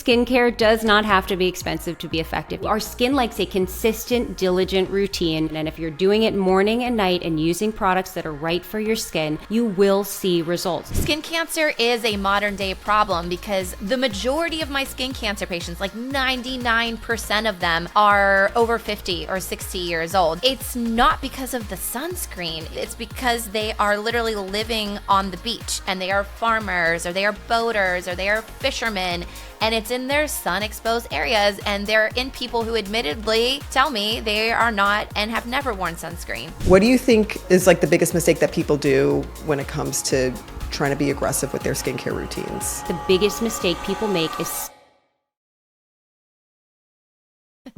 skincare does not have to be expensive to be effective. Our skin likes a consistent, diligent routine. And if you're doing it morning and night and using products that are right for your skin, you will see results. Skin cancer is a modern day problem because the majority of my skin cancer patients, like 99% of them, are over 50 or 60 years old. It's not because of the sunscreen. It's because they are literally living on the beach and they are farmers or they are boaters or they are fishermen, and it's in their sun-exposed areas, and they're in people who admittedly tell me they are not and have never worn sunscreen. What do you think is like the biggest mistake that people do when it comes to trying to be aggressive with their skincare routines? The biggest mistake people make is...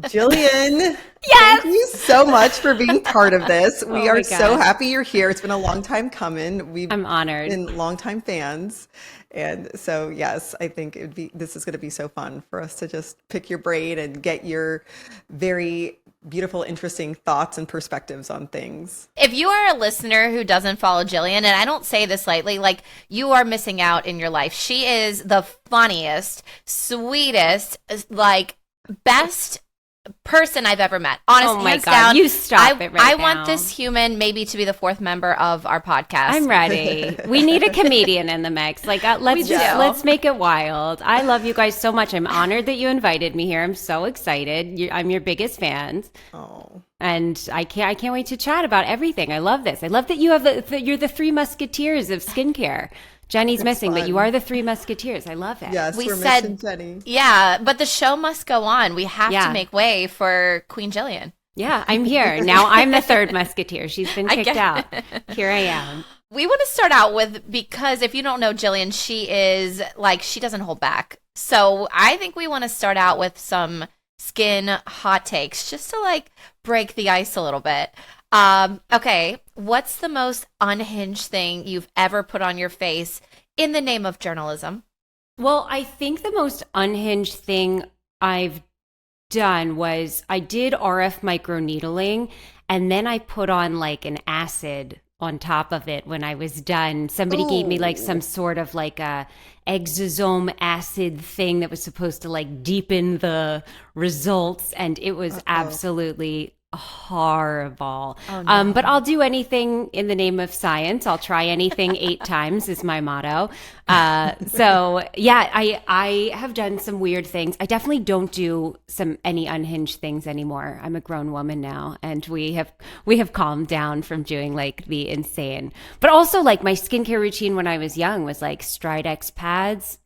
Jillian, yes! Thank you so much for being part of this. We Oh are my so God. happy you're here. It's been a long time coming. I'm honored. Been longtime fans. And so, yes, I think this is going to be so fun for us to just pick your brain and get your very beautiful, interesting thoughts and perspectives on things. If you are a listener who doesn't follow Jillian, and I don't say this lightly, like, you are missing out in your life. She is the funniest, sweetest, like, best person I've ever met. Honestly, Oh my hands God, down. you stop it right I now. want this human maybe to be the fourth member of our podcast. I'm ready. We need a comedian in the mix. Like, let's make it wild. I love you guys so much. I'm honored that you invited me here. I'm so excited. I'm your biggest fans. Oh. And I can't wait to chat about everything. I love this. I love that you have you're the three musketeers of skincare. Jenny's missing, but you are the three musketeers. I love it. Yes, We we're said- missing Jenny. Yeah, but the show must go on. We have Yeah. to make way for Queen Jillian. Yeah, I'm here. Now I'm the third musketeer. She's been I kicked get out. Here I am. We want to start out with, because if you don't know Jillian, she is like, she doesn't hold back. So I think we want to start out with some skin hot takes just to like break the ice a little bit. Okay, what's the most unhinged thing you've ever put on your face in the name of journalism? Well, I think the most unhinged thing I've done was I did RF microneedling, and then I put on like an acid on top of it when I was done. Somebody gave me like some sort of like a exosome acid thing that was supposed to like deepen the results, and it was absolutely horrible. Oh, no. But I'll do anything in the name of science. I'll try anything 8 times is my motto. So yeah, I have done some weird things. I definitely don't do any unhinged things anymore. I'm a grown woman now, and we have calmed down from doing like the insane. But also like my skincare routine when I was young was like Stridex pads,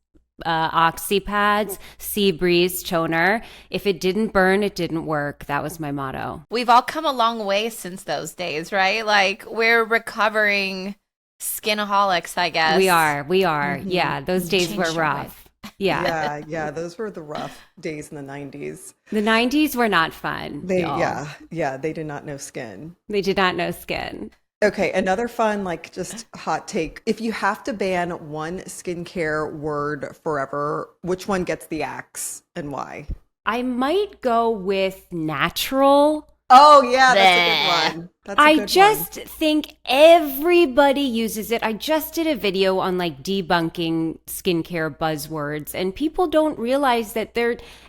Oxy pads, Sea Breeze toner. If it didn't burn, it didn't work. That was my motto. We've all come a long way since those days, right? Like, we're recovering skinaholics, I guess. We are. Mm-hmm. Yeah, those days were Changed your rough. Yeah. Yeah, those were the rough days in the 90s. The 90s were not fun. Y'all. They did not know skin. They did not know skin. Okay, another fun, like, just hot take. If you have to ban one skincare word forever, which one gets the axe and why? I might go with natural. Oh, yeah, that's a good one. That's a I good just think everybody uses it. I just did a video on like debunking skincare buzzwords, and people don't realize that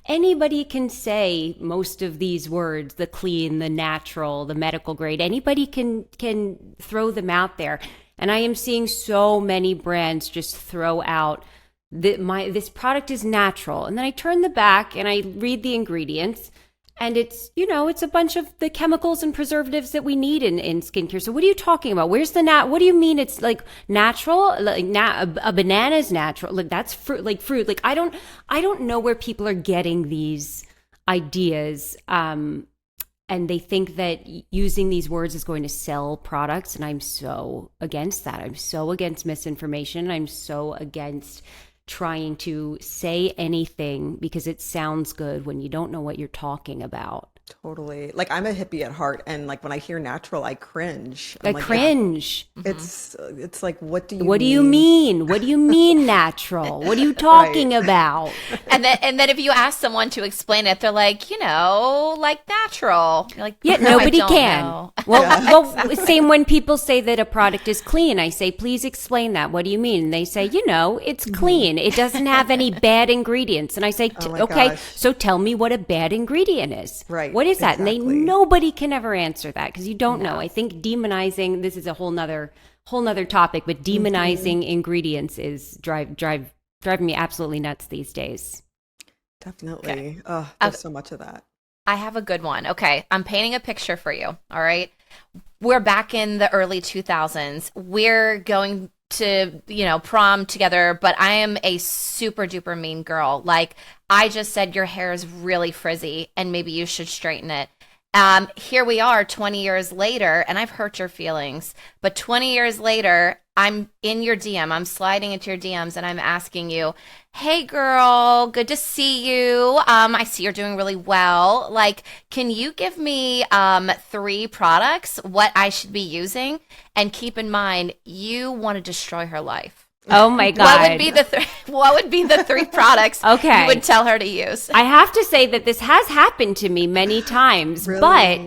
anybody can say most of these words, the clean, the natural, the medical grade. Anybody can throw them out there. And I am seeing so many brands just throw out this product is natural. And then I turn the back and I read the ingredients. And it's, it's a bunch of the chemicals and preservatives that we need in skincare. So what are you talking about? Where's the what do you mean it's like natural? Like a banana is natural. Like that's fruit. Like I don't know where people are getting these ideas. And they think that using these words is going to sell products. And I'm so against that. I'm so against misinformation. I'm so against trying to say anything because it sounds good when you don't know what you're talking about. Totally. Like I'm a hippie at heart, and like when I hear natural, I cringe. I I'm like, cringe. it's like, what do you What do you mean? mean? What do you mean natural? What are you talking about? And then if you ask someone to explain it, they're like, like natural. You're like, Yeah, "No, I nobody don't can. know." Well, same when people say that a product is clean. I say, please explain that. What do you mean? And they say, it's clean. It doesn't have any bad ingredients. And I say, Oh my okay, gosh. so tell me what a bad ingredient is. Right, What is that? exactly. And nobody can ever answer that because you don't know. I think demonizing, this is a whole nother topic, but demonizing ingredients is driving me absolutely nuts these days. Definitely. Okay. Oh, there's so much of that. I have a good one. Okay, I'm painting a picture for you. All right. We're back in the early 2000s. We're going to, prom together, but I am a super duper mean girl. Like, I just said your hair is really frizzy and maybe you should straighten it. Here we are 20 years later, and I've hurt your feelings, but 20 years later, I'm in your DM. I'm sliding into your DMs and I'm asking you, hey girl, good to see you. I see you're doing really well. Like, can you give me 3 products, what I should be using? And keep in mind, you want to destroy her life. Oh my God. What would be the 3 products Okay. you would tell her to use? I have to say that this has happened to me many times, Really? but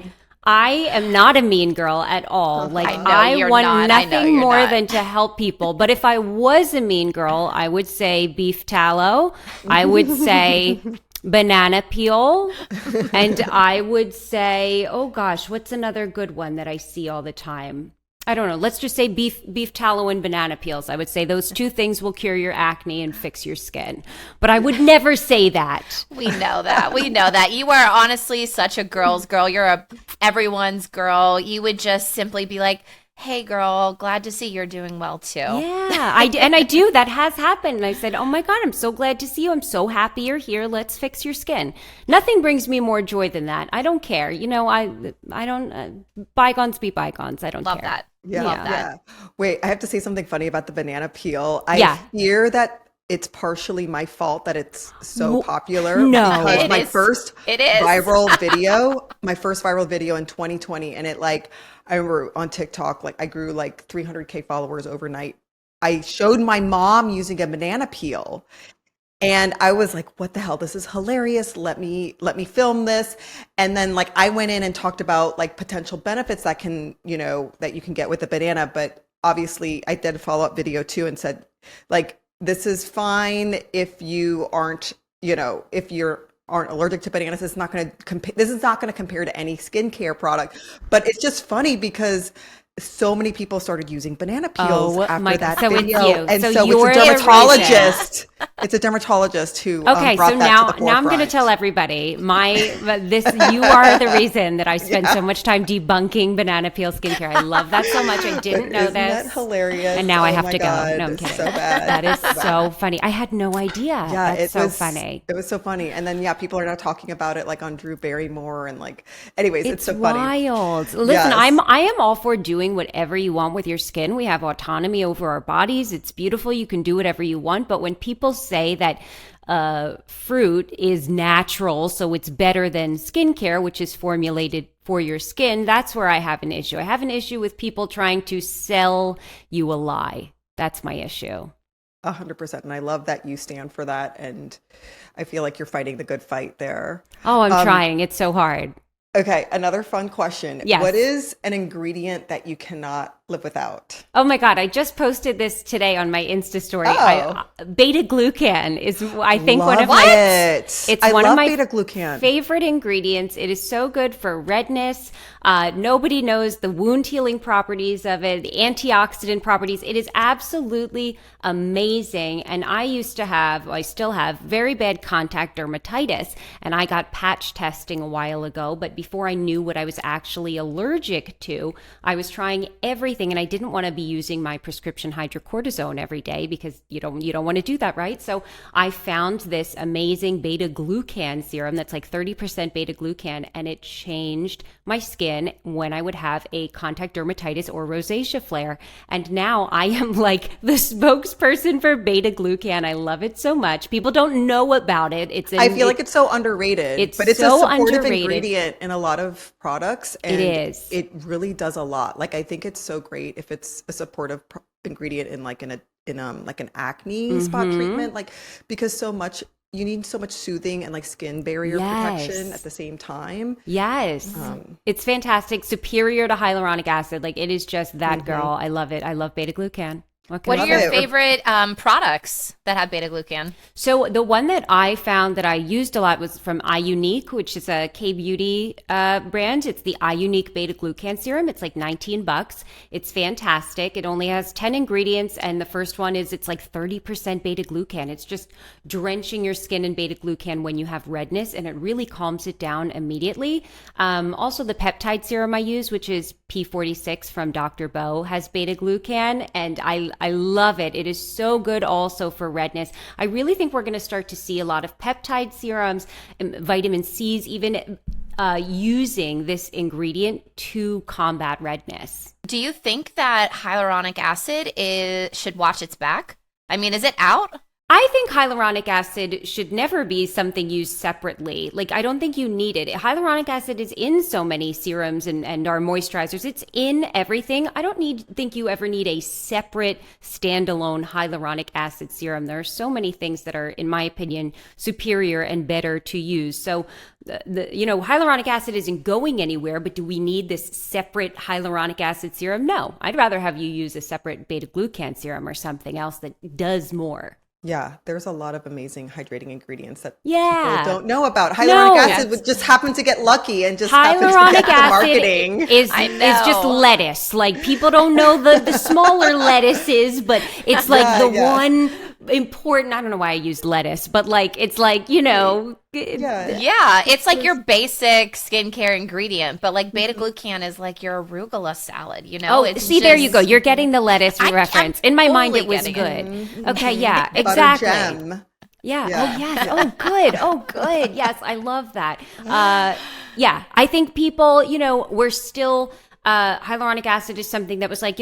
I am not a mean girl at all. Like I know I you're want not. I know nothing you're more not. than to help people. But if I was a mean girl, I would say beef tallow. I would say banana peel. And I would say, oh gosh, what's another good one that I see all the time? I don't know. Let's just say beef tallow and banana peels. I would say those 2 things will cure your acne and fix your skin. But I would never say that. We know that. We know that. You are honestly such a girl's girl. You're everyone's girl. You would just simply be like, hey girl, glad to see you're doing well too. Yeah, I do. That has happened. And I said, oh my God, I'm so glad to see you. I'm so happy you're here. Let's fix your skin. Nothing brings me more joy than that. I don't care. I don't, bygones be bygones. I don't Love care. that. Yeah, Love that. yeah. Wait, I have to say something funny about the banana peel. Yeah. I fear that it's partially my fault that it's so popular. no. Because It my is. first It is. viral video in 2020, and I remember on TikTok, like I grew like 300K followers overnight. I showed my mom using a banana peel. And I was like, what the hell? This is hilarious. Let me film this. And then like I went in and talked about like potential benefits that that you can get with the banana. But obviously I did a follow-up video too and said, like, this is fine if you aren't allergic to bananas. This is not going to compare to any skincare product. But it's just funny because so many people started using banana peels after that so video. it's you. And So so you're it's a the dermatologist. It's a dermatologist who Okay, brought so that to the now I'm going to forefront. tell everybody you are the reason that I spend so much time debunking banana peel skincare. I love that so much. I didn't know Isn't this. that hilarious? And now I Oh have my to God, go. No, I'm it's kidding. so bad. That is So so funny. I had no idea. Yeah, That's so funny. It was so funny. And then people are now talking about it like on Drew Barrymore and like anyways, it's so funny. Wild. Listen, Yes. I am all for doing whatever you want with your skin. We have autonomy over our bodies. It's beautiful. You can do whatever you want. But when people say that fruit is natural, so it's better than skincare, which is formulated for your skin, that's where I have an issue. I have an issue with people trying to sell you a lie. That's my issue. 100%. And I love that you stand for that. And I feel like you're fighting the good fight there. Oh, I'm trying. It's so hard. Okay, another fun question. Yes. What is an ingredient that you cannot live without? Oh my God, I just posted this today on my Insta story. Oh. Beta Glucan is, I think, one of Love my it. It's I one love of my Beta Glucan. favorite ingredients. It is so good for redness. Nobody knows the wound healing properties of it, the antioxidant properties. It is absolutely amazing. And I still have very bad contact dermatitis. And I got patch testing a while ago. But before I knew what I was actually allergic to, I was trying everything everything, and I didn't want to be using my prescription hydrocortisone every day because you don't want to do that, right? So I found this amazing Beta Glucan serum that's like 30% Beta Glucan, and it changed my skin when I would have a contact dermatitis or rosacea flare. And now I am like the spokesperson for Beta Glucan. I love it so much. People don't know about it. I feel like it's so underrated, but it's so a supportive underrated ingredient in a lot of products, and It is. it really does a lot. Like, I think it's so great if it's a supportive ingredient in like like an acne spot treatment, like, because you need so much soothing and like skin barrier protection at the same time. Yes. It's fantastic. Superior to hyaluronic acid. Like, it is just that, girl. I love it. I love Beta Glucan. What are your favorite products that have Beta Glucan? So the one that I found that I used a lot was from iUnique, which is a K-beauty brand. It's the iUnique Beta Glucan serum. It's like $19. It's fantastic. It only has 10 ingredients, and the first one is it's like 30% Beta Glucan. It's just drenching your skin in Beta Glucan when you have redness, and it really calms it down immediately. Also, the peptide serum I use, which is P46 from Dr. Bo, has Beta Glucan, and I love it. It is so good also for redness. I really think we're going to start to see a lot of peptide serums, and vitamin C's, even using this ingredient to combat redness. Do you think that hyaluronic acid should watch its back? I mean, is it out? I think hyaluronic acid should never be something used separately. Like, I don't think you need it. Hyaluronic acid is in so many serums and our moisturizers. It's in everything. I don't think you ever need a separate standalone hyaluronic acid serum. There are so many things that are, in my opinion, superior and better to use. So, hyaluronic acid isn't going anywhere, but do we need this separate hyaluronic acid serum? No. I'd rather have you use a separate beta glucan serum or something else that does more. Yeah, there's a lot of amazing hydrating ingredients that Yeah. people don't know about. Hyaluronic acid would just happen to get lucky and just happen to get the marketing. Is just lettuce. Like, people don't know the smaller lettuces, but it's like one important, I don't know why I used lettuce, but like, it's like, Yeah, it's like your basic skincare ingredient, but like beta glucan is like your arugula salad, there you go. You're getting the lettuce reference. In my mind, it was good. Okay, yeah, exactly. Gem. Yeah. Oh, yes. Oh, good. Oh, good. Yes, I love that. I think people, we're still... hyaluronic acid is something that was like,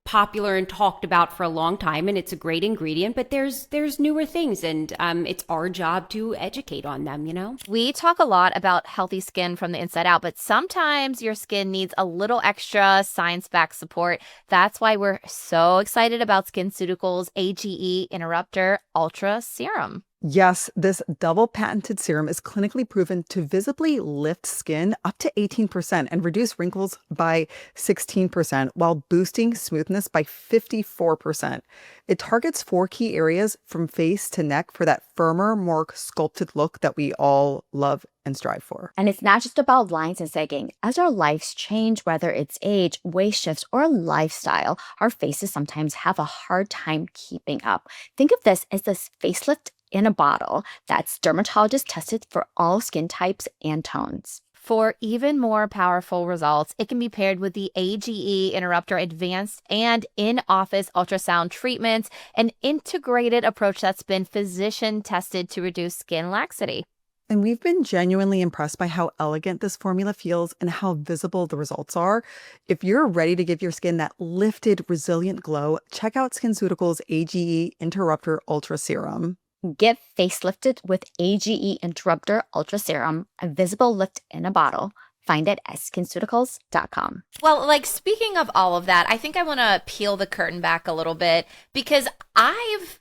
popular and talked about for a long time, and it's a great ingredient, but there's newer things, and it's our job to educate on them, We talk a lot about healthy skin from the inside out, but sometimes your skin needs a little extra science-backed support. That's why we're so excited about SkinCeuticals AGE Interrupter Ultra Serum. Yes, this double patented serum is clinically proven to visibly lift skin up to 18% and reduce wrinkles by 16% while boosting smoothness by 54%. It targets 4 key areas from face to neck for that firmer, more sculpted look that we all love and strive for. And it's not just about lines and sagging. As our lives change, whether it's age, waist shifts, or lifestyle, our faces sometimes have a hard time keeping up. Think of this as this facelift in a bottle that's dermatologist tested for all skin types and tones. For even more powerful results, it can be paired with the AGE Interrupter Advanced and in-office ultrasound treatments, an integrated approach that's been physician tested to reduce skin laxity. And we've been genuinely impressed by how elegant this formula feels and how visible the results are. If you're ready to give your skin that lifted, resilient glow, check out SkinCeuticals AGE Interrupter Ultra Serum. Get facelifted with AGE Interrupter Ultra Serum, a visible lift in a bottle. Find it at skinceuticals.com. Well, like, speaking of all of that, I think I want to peel the curtain back a little bit, because I've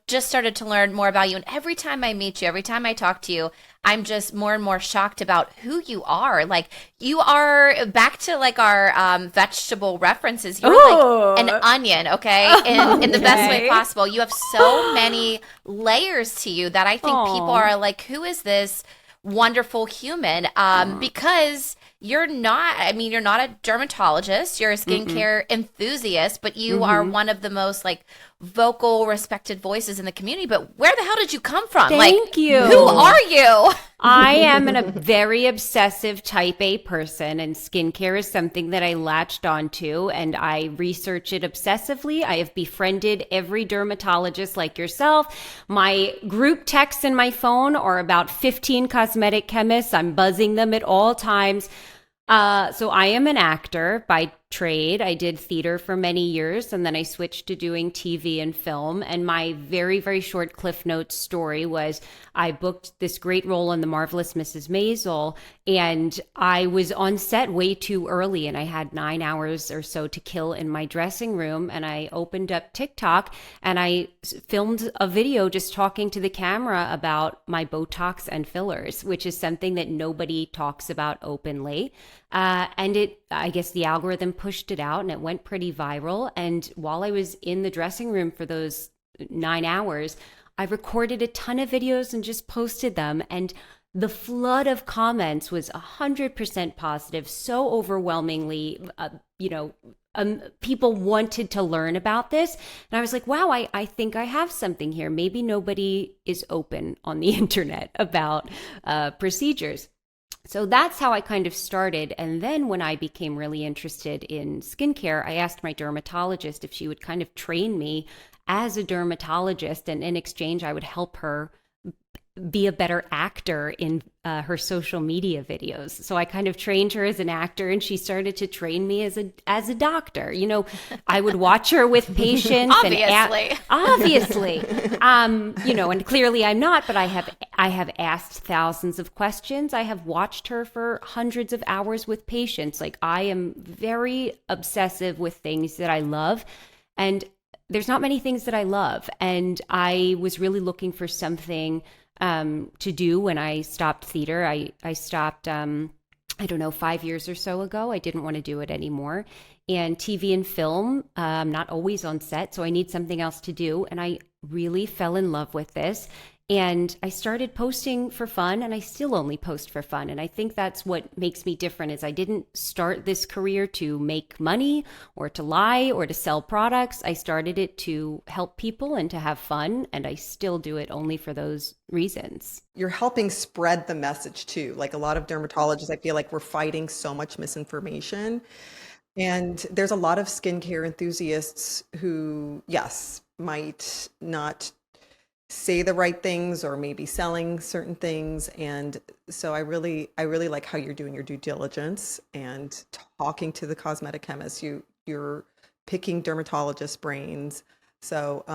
just started to learn more about you. And every time I meet you, every time I talk to you, I'm just more and more shocked about who you are. Like, you are, back to like our vegetable references, you're like an onion, okay? In the best way possible. You have so many layers to you that I think people are like, who is this wonderful human? Because you're not a dermatologist, you're a skincare enthusiast, but you are one of the most like vocal, respected voices in the community. But where the hell did you come from? Thank you. Who are you? I am a very obsessive type A person, and skincare is something that I latched onto, and I research it obsessively. I have befriended every dermatologist like yourself. My group texts in my phone are about 15 cosmetic chemists. I'm buzzing them at all times. So I am an actor by trade. I did theater for many years, and then I switched to doing TV and film. And my very, very short Cliff Notes story was I booked this great role in The Marvelous Mrs. Maisel, and I was on set way too early, and I had 9 hours or so to kill in my dressing room. And I opened up TikTok, and I filmed a video just talking to the camera about my Botox and fillers, which is something that nobody talks about openly. And I guess the algorithm pushed it out, and it went pretty viral. And while I was in the dressing room for those 9 hours, I recorded a ton of videos and just posted them. And the flood of comments was 100% positive, so overwhelmingly, people wanted to learn about this. And I was like, wow, I think I have something here. Maybe nobody is open on the internet about procedures. So that's how I kind of started. And then when I became really interested in skincare, I asked my dermatologist if she would kind of train me as a dermatologist. And in exchange, I would help her be a better actor in her social media videos. So I kind of trained her as an actor, and she started to train me as a doctor. I would watch her with patients. Obviously. And clearly I'm not, but I have asked thousands of questions. I have watched her for hundreds of hours with patients. Like, I am very obsessive with things that I love, and there's not many things that I love. And I was really looking for something to do when I stopped theater. I stopped, 5 years or so ago. I didn't want to do it anymore. And TV and film, I'm not always on set, so I need something else to do. And I really fell in love with this. And I started posting for fun, and I still only post for fun. And I think that's what makes me different, is I didn't start this career to make money or to lie or to sell products. I started it to help people and to have fun. And I still do it only for those reasons. You're helping spread the message too. Like, a lot of dermatologists, I feel like we're fighting so much misinformation. And there's a lot of skincare enthusiasts who, yes, might not say the right things or maybe selling certain things. And so I really like how you're doing your due diligence and talking to the cosmetic chemists. You're picking dermatologist brains. So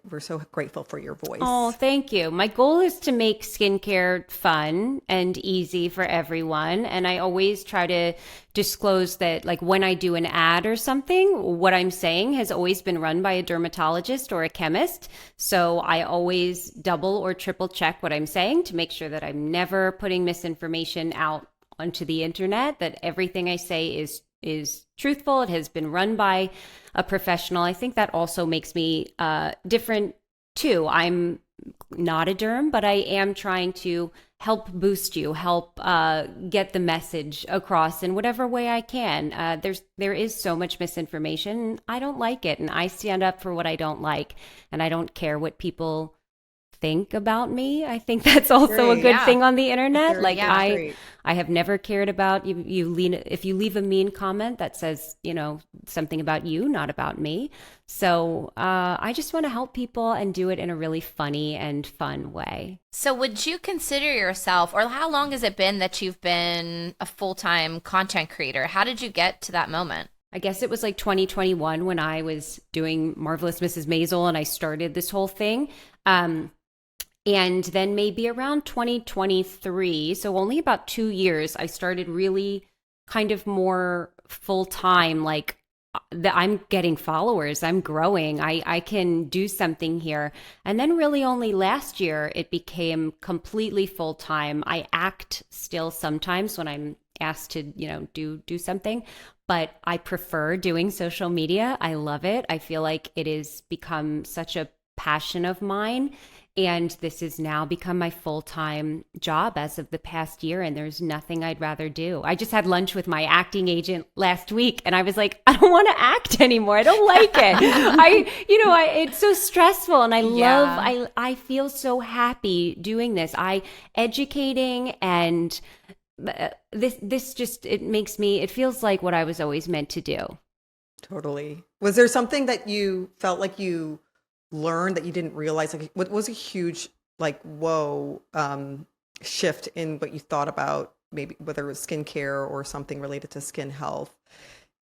we're so grateful for your voice. Oh, thank you. My goal is to make skincare fun and easy for everyone. And I always try to disclose that, like, when I do an ad or something, what I'm saying has always been run by a dermatologist or a chemist. So I always double or triple check what I'm saying to make sure that I'm never putting misinformation out onto the internet, that everything I say is truthful. It has been run by a professional. I think that also makes me different too. I'm not a derm, but I am trying to help boost you, help get the message across in whatever way I can. There is so much misinformation. I don't like it, and I stand up for what I don't like, and I don't care what people think about me. I think that's also a good thing on the internet. I have never cared about if you leave a mean comment that says, something about you, not about me. So I just want to help people and do it in a really funny and fun way. So would you consider yourself, or how long has it been that you've been a full-time content creator? How did you get to that moment? I guess it was like 2021 when I was doing Marvelous Mrs. Maisel and I started this whole thing. And then maybe around 2023, so only about 2 years, I started really kind of more full time, like I'm getting followers, I'm growing, I can do something here. And then really only last year, it became completely full time. I act still sometimes when I'm asked to, do something, but I prefer doing social media. I love it. I feel like it has become such a passion of mine. And this has now become my full-time job as of the past year. And there's nothing I'd rather do. I just had lunch with my acting agent last week and I was like, I don't want to act anymore. I don't like it. It's so stressful. And I feel so happy doing this. Educating and this just, it feels like what I was always meant to do. Totally. Was there something that you felt like you learned that you didn't realize? Like, what was a huge, like, whoa, shift in what you thought about, maybe whether it was skincare or something related to skin health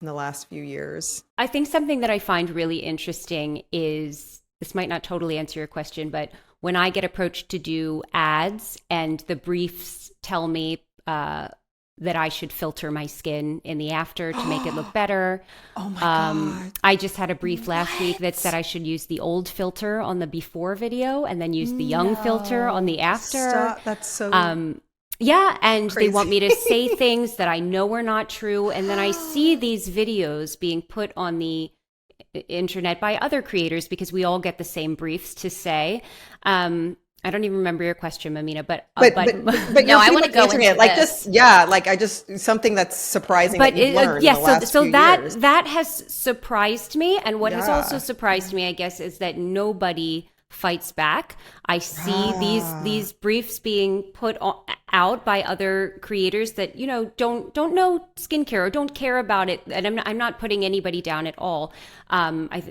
in the last few years? I think something that I find really interesting is, this might not totally answer your question, but when I get approached to do ads and the briefs tell me that I should filter my skin in the after to make it look better. Oh my God. I just had a brief last week that said I should use the old filter on the before video and then use the young filter on the after. Stop. That's so yeah, and crazy. They want me to say things that I know are not true. And then I see these videos being put on the internet by other creators because we all get the same briefs to say. I don't even remember your question, Mamina, but no, I want to go into like this. I just something that's surprising that you've learned in the last few years. That has surprised me, and what has also surprised me, I guess, is that nobody fights back. I see these briefs being put out by other creators that don't know skincare or don't care about it, and I'm not putting anybody down at all.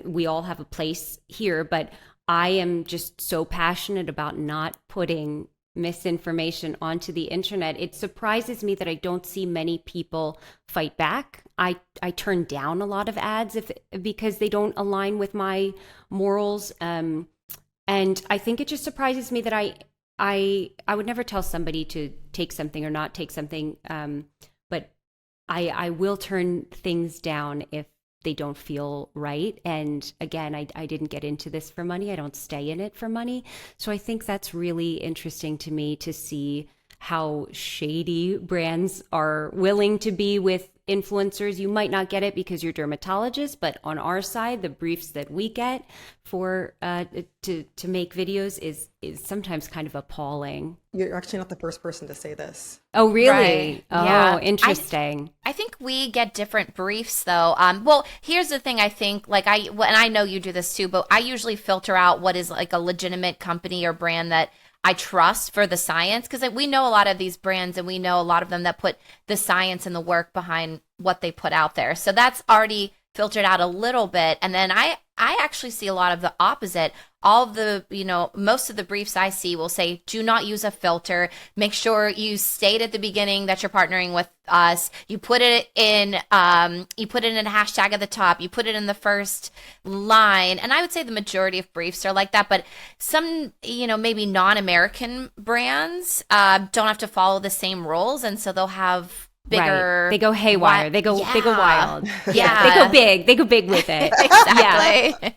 We all have a place here, but I am just so passionate about not putting misinformation onto the internet. It surprises me that I don't see many people fight back. I turn down a lot of ads because they don't align with my morals. And I think it just surprises me that I would never tell somebody to take something or not take something. But I will turn things down if they don't feel right. And again, I didn't get into this for money. I don't stay in it for money. So I think that's really interesting to me to see how shady brands are willing to be with influencers. You might not get it because you're dermatologists, but on our side, the briefs that we get for to make videos is sometimes kind of appalling. You're actually not the first person to say this. Oh, really? Right. Oh, Yeah. interesting. I think we get different briefs though. Well, here's the thing. I think and I know you do this too, but I usually filter out what is like a legitimate company or brand that I trust for the science, because we know a lot of these brands and we know a lot of them that put the science and the work behind what they put out there. So that's already filtered out a little bit. And then I actually see a lot of the opposite. All of the, most of the briefs I see will say, do not use a filter. Make sure you state at the beginning that you're partnering with us. You put it in a hashtag at the top. You put it in the first line. And I would say the majority of briefs are like that. But some, maybe non-American brands don't have to follow the same rules. And so they'll have bigger. Right. They go haywire. They go wild. Yeah. They go big with it. Exactly.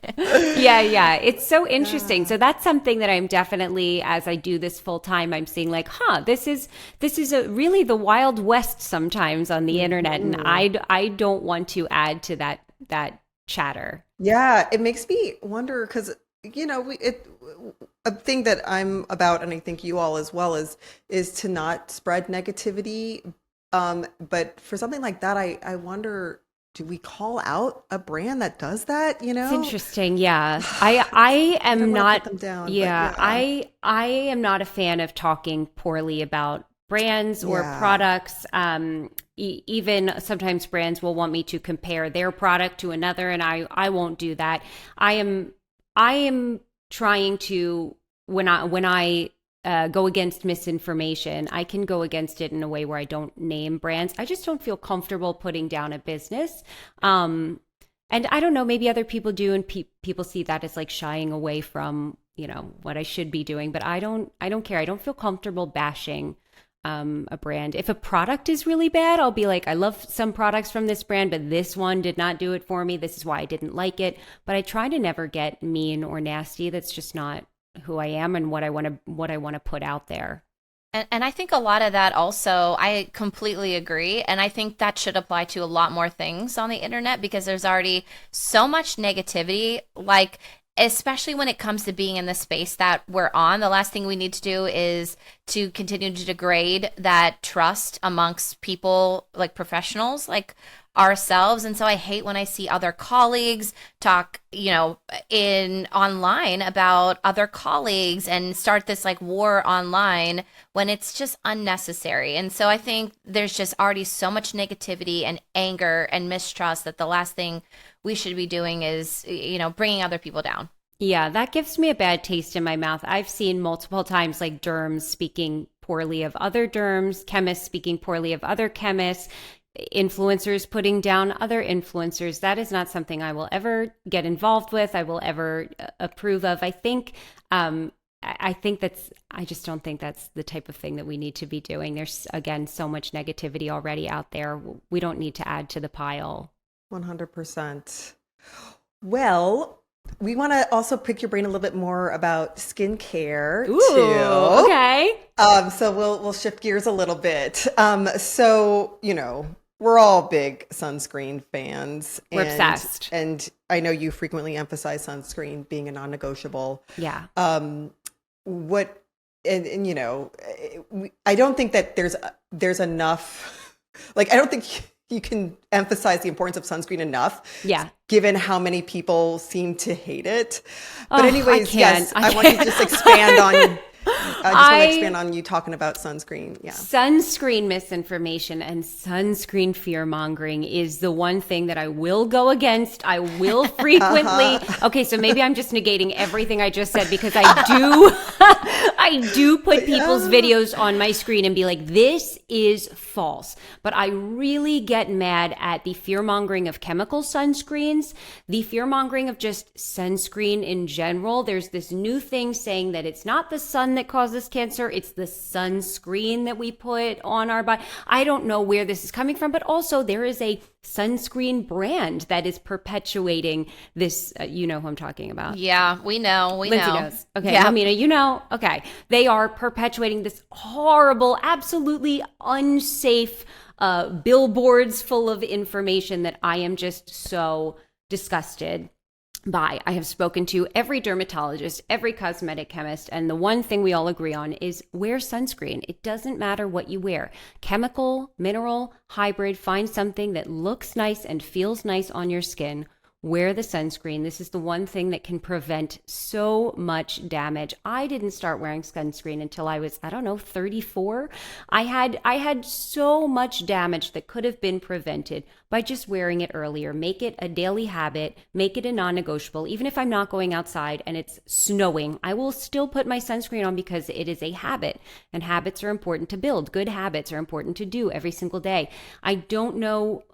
Yeah. It's so interesting. So that's something that I'm definitely, as I do this full time, I'm seeing like, this is really the Wild West sometimes on the internet. And I don't want to add to that chatter. Yeah. It makes me wonder because, a thing that I'm about, and I think you all as well, is to not spread negativity. But for something like that, I wonder, do we call out a brand that does that? It's interesting. Yeah. I am not, put them down, yeah, I am not a fan of talking poorly about brands or products. Even sometimes brands will want me to compare their product to another, and I won't do that. I am trying to, when I go against misinformation, I can go against it in a way where I don't name brands. I just don't feel comfortable putting down a business. And I don't know, maybe other people do, and people see that as like shying away from, what I should be doing, but I don't care. I don't feel comfortable bashing a brand. If a product is really bad, I'll be like, I love some products from this brand, but this one did not do it for me. This is why I didn't like it. But I try to never get mean or nasty. That's just not who I am and what I want to put out there. And I think a lot of that also, I completely agree. And I think that should apply to a lot more things on the internet because there's already so much negativity. Like, especially when it comes to being in the space that we're on. The last thing we need to do is to continue to degrade that trust amongst people, like professionals like ourselves. And so I hate when I see other colleagues talk, in online about other colleagues and start this like war online when it's just unnecessary. And so I think there's just already so much negativity and anger and mistrust that the last thing we should be doing is, bringing other people down. Yeah, that gives me a bad taste in my mouth. I've seen multiple times like derms speaking poorly of other derms, chemists speaking poorly of other chemists, influencers putting down other influencers. That is not something I will ever get involved with. I will ever approve of. I just don't think that's the type of thing that we need to be doing. There's, again, so much negativity already out there. We don't need to add to the pile. 100%. Well, we want to also pick your brain a little bit more about skincare too. Okay. So we'll shift gears a little bit. We're all big sunscreen fans. We're obsessed. And I know you frequently emphasize sunscreen being a non-negotiable. Yeah. I don't think that there's enough. I don't think you can emphasize the importance of sunscreen enough. Yeah. Given how many people seem to hate it. But I want you to just expand on. I want to expand on you talking about sunscreen. Yeah. Sunscreen misinformation and sunscreen fear mongering is the one thing that I will go against. I will frequently. Okay, so maybe I'm just negating everything I just said because I do put people's videos on my screen and be like, this is false. But I really get mad at the fear mongering of chemical sunscreens, the fear mongering of just sunscreen in general. There's this new thing saying that it's not the sun that causes cancer, it's the sunscreen that we put on our body. I don't know where this is coming from, but also there is a sunscreen brand that is perpetuating this. You know who I'm talking about. Yeah, we know. Lindsay knows. Okay, Yeah. Amina, okay. They are perpetuating this horrible, absolutely unsafe billboards full of information that I am just so disgusted by. I have spoken to every dermatologist, every cosmetic chemist, and the one thing we all agree on is wear sunscreen. It doesn't matter what you wear. Chemical, mineral, hybrid, find something that looks nice and feels nice on your skin. Wear the sunscreen. This is the one thing that can prevent so much damage. I didn't start wearing sunscreen until I was, 34. I had so much damage that could have been prevented by just wearing it earlier. Make it a daily habit. Make it a non-negotiable. Even if I'm not going outside and it's snowing, I will still put my sunscreen on because it is a habit. And habits are important to build. Good habits are important to do every single day. I don't know.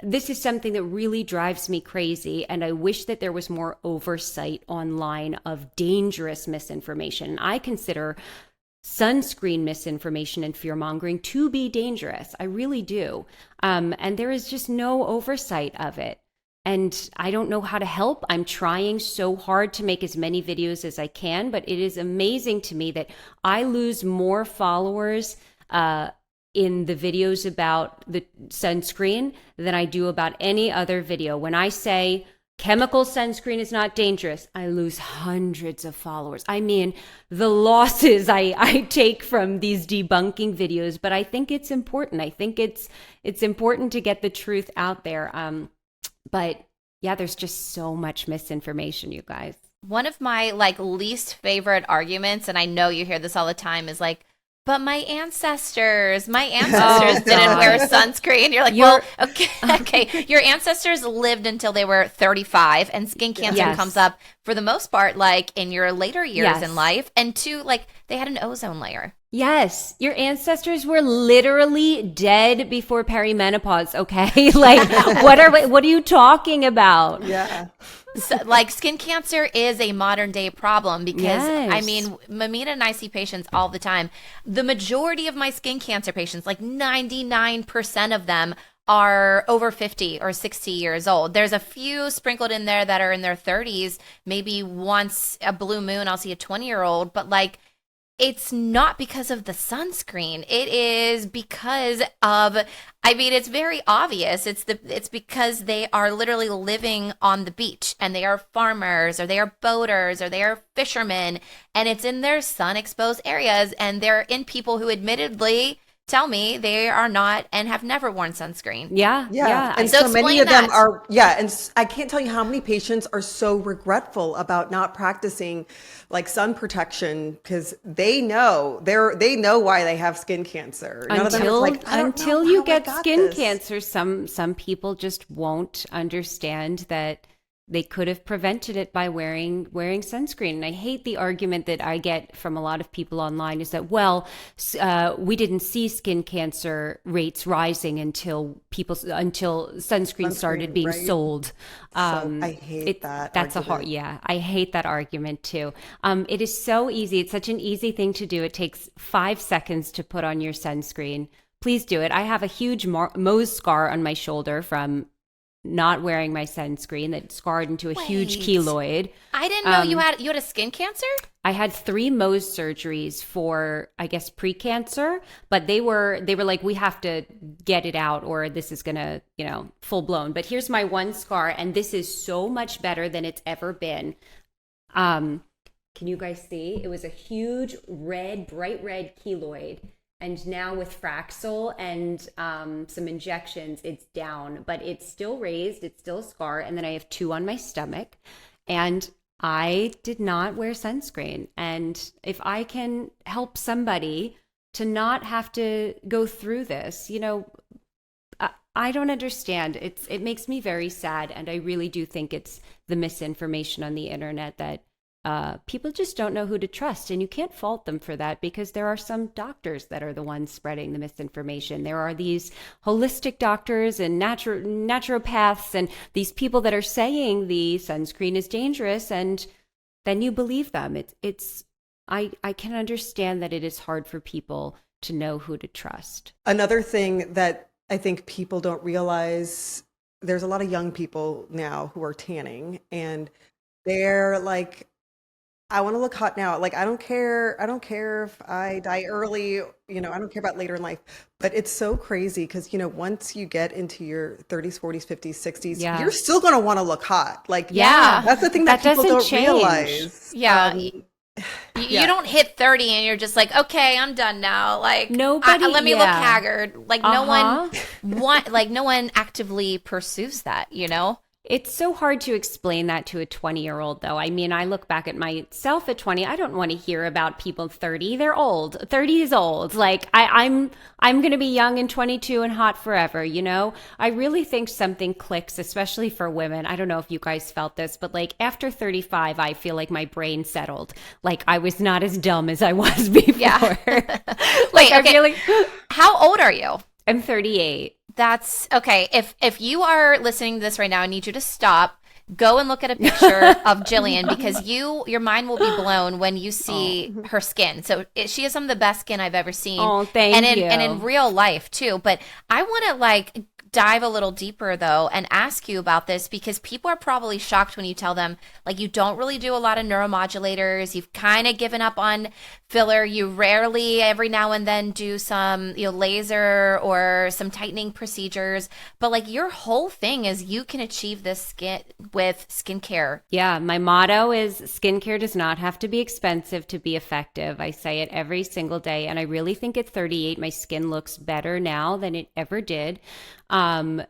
This is something that really drives me crazy, and I wish that there was more oversight online of dangerous misinformation. I consider sunscreen misinformation and fear-mongering to be dangerous. I really do. And there is just no oversight of it. And I don't know how to help. I'm trying so hard to make as many videos as I can, but it is amazing to me that I lose more followers in the videos about the sunscreen than I do about any other video. When I say chemical sunscreen is not dangerous, I lose hundreds of followers. I mean, the losses I take from these debunking videos, but I think it's important. I think it's important to get the truth out there. But yeah, there's just so much misinformation, you guys. One of my least favorite arguments, and I know you hear this all the time, is but my ancestors didn't wear sunscreen. You're like, well, okay. Your ancestors lived until they were 35, and skin cancer comes up for the most part, in your later years in life. And two, they had an ozone layer. Yes, your ancestors were literally dead before perimenopause. Okay, what are you talking about? Yeah. So, skin cancer is a modern day problem because Mamita and I see patients all the time. The majority of my skin cancer patients, 99% of them, are over 50 or 60 years old. There's a few sprinkled in there that are in their 30s. Maybe once a blue moon, I'll see a 20-year-old, but it's not because of the sunscreen. It is because of, I mean, it's very obvious. It's because they are literally living on the beach, and they are farmers, or they are boaters, or they are fishermen, and it's in their sun exposed areas, and they're in people who admittedly tell me they are not and have never worn sunscreen. Yeah. And So so many explain of them that. are, and I can't tell you how many patients are so regretful about not practicing like sun protection because they know why they have skin cancer. None of them is like, I don't Until know you how I get got skin this. cancer, some people just won't understand that they could have prevented it by wearing sunscreen. And I hate the argument that I get from a lot of people online is that, well, we didn't see skin cancer rates rising until sunscreen started being right? sold. So I hate that That's argument. I hate that argument too. It is so easy. It's such an easy thing to do. It takes 5 seconds to put on your sunscreen. Please do it. I have a huge Mohs scar on my shoulder from not wearing my sunscreen that scarred into a huge Wait. keloid. I didn't know you had a skin cancer? I had 3 Mohs surgeries for, I guess, pre-cancer, but they were like, we have to get it out or this is gonna, full blown. But here's my one scar, and this is so much better than it's ever been. Can you guys see? It was a huge bright red keloid. And now with Fraxel and some injections, it's down, but it's still raised. It's still a scar. And then I have 2 on my stomach. And I did not wear sunscreen. And if I can help somebody to not have to go through this, I don't understand. It makes me very sad. And I really do think it's the misinformation on the internet that people just don't know who to trust, and you can't fault them for that because there are some doctors that are the ones spreading the misinformation. There are these holistic doctors and naturopaths and these people that are saying the sunscreen is dangerous, and then you believe them. I can understand that it is hard for people to know who to trust. Another thing that I think people don't realize, there's a lot of young people now who are tanning, and they're like, I want to look hot now. Like, I don't care if I die early, I don't care about later in life. But it's so crazy because, once you get into your 30s, 40s, 50s, 60s, Yeah. you're still going to want to look hot. Like, Yeah. that's the thing that people doesn't don't change. realize. Yeah. Yeah. You don't hit 30 and you're just like, okay, I'm done now. Like, Nobody- let me look yeah. haggard. Like, no one actively pursues that, It's so hard to explain that to a 20-year-old, though. I mean, I look back at myself at 20. I don't want to hear about people 30. They're old. 30 is old. Like, I'm going to be young and 22 and hot forever, I really think something clicks, especially for women. I don't know if you guys felt this, but like after 35, I feel like my brain settled. Like I was not as dumb as I was before. Yeah. Like, okay. How old are you? I'm 38. That's okay. If you are listening to this right now, I need you to stop. Go and look at a picture of Jillian because your mind will be blown when you see her skin. So she has some of the best skin I've ever seen. Oh, thank you. And in real life too. But I want to dive a little deeper though and ask you about this because people are probably shocked when you tell them like you don't really do a lot of neuromodulators. You've kind of given up on filler. You rarely every now and then do some laser or some tightening procedures. But like your whole thing is you can achieve this skin with skincare. Yeah, my motto is skincare does not have to be expensive to be effective. I say it every single day. And I really think at 38, my skin looks better now than it ever did. And